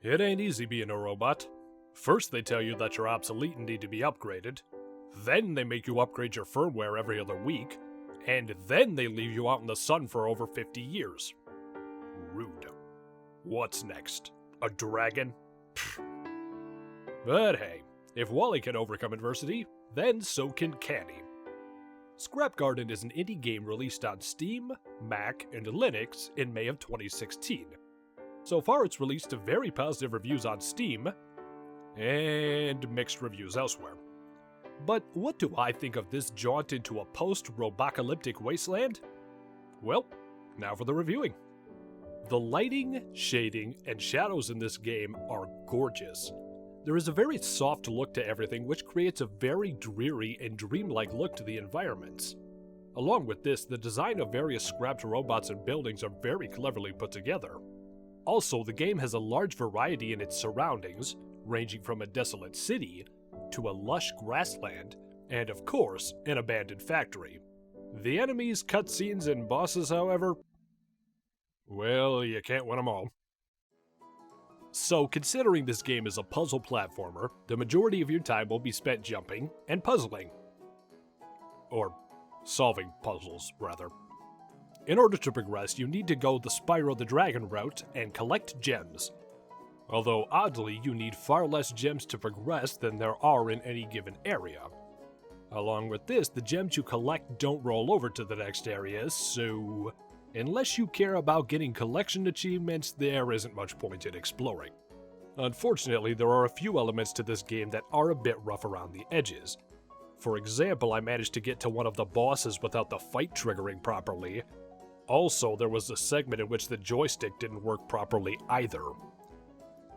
It ain't easy being a robot. First they tell you that you're obsolete and need to be upgraded. Then they make you upgrade your firmware every other week. And then they leave you out in the sun for over 50 years. Rude. What's next? A dragon? Pfft. But hey, if Wally can overcome adversity, then so can Canny. Scrap Garden is an indie game released on Steam, Mac, and Linux in May of 2016. So far it's released to very positive reviews on Steam, and mixed reviews elsewhere. But what do I think of this jaunt into a post-robocalyptic wasteland? Well, now for the reviewing. The lighting, shading, and shadows in this game are gorgeous. There is a very soft look to everything, which creates a very dreary and dreamlike look to the environments. Along with this, the design of various scrapped robots and buildings are very cleverly put together. Also, the game has a large variety in its surroundings, ranging from a desolate city to a lush grassland, and of course, an abandoned factory. The enemies, cutscenes, and bosses, however, well, you can't win them all. So, considering this game is a puzzle platformer, the majority of your time will be spent jumping and puzzling. Or solving puzzles, rather. In order to progress, you need to go the Spyro the Dragon route and collect gems. Although, oddly, you need far less gems to progress than there are in any given area. Along with this, the gems you collect don't roll over to the next area, so unless you care about getting collection achievements, there isn't much point in exploring. Unfortunately, there are a few elements to this game that are a bit rough around the edges. For example, I managed to get to one of the bosses without the fight triggering properly. Also, there was a segment in which the joystick didn't work properly either.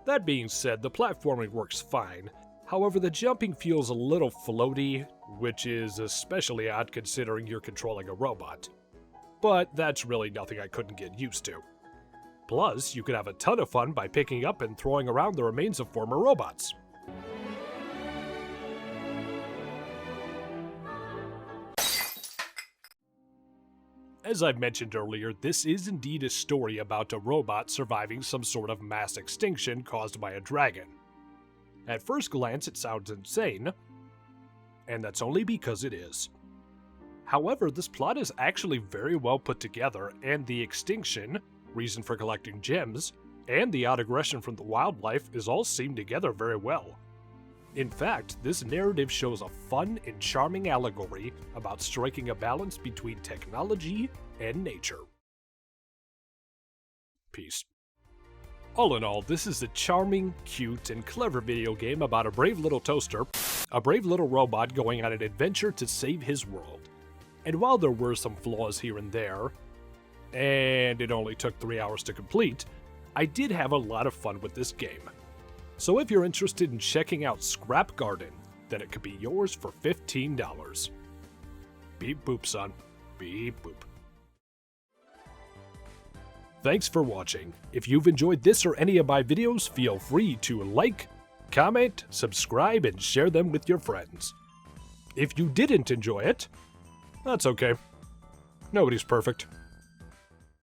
That being said, the platforming works fine. However, the jumping feels a little floaty, which is especially odd considering you're controlling a robot. But that's really nothing I couldn't get used to. Plus, you can have a ton of fun by picking up and throwing around the remains of former robots. As I mentioned earlier, this is indeed a story about a robot surviving some sort of mass extinction caused by a dragon. At first glance, it sounds insane, and that's only because it is. However, this plot is actually very well put together, and the extinction, reason for collecting gems, and the odd aggression from the wildlife is all seamed together very well. In fact, this narrative shows a fun and charming allegory about striking a balance between technology and nature. Peace. All in all, this is a charming, cute, and clever video game about a brave little toaster, a brave little robot going on an adventure to save his world. And while there were some flaws here and there, and it only took 3 hours to complete, I did have a lot of fun with this game. So if you're interested in checking out Scrap Garden, then it could be yours for $15. Beep boop, son. Beep boop. Thanks for watching. If you've enjoyed this or any of my videos, feel free to like, comment, subscribe, and share them with your friends. If you didn't enjoy it, that's okay. Nobody's perfect.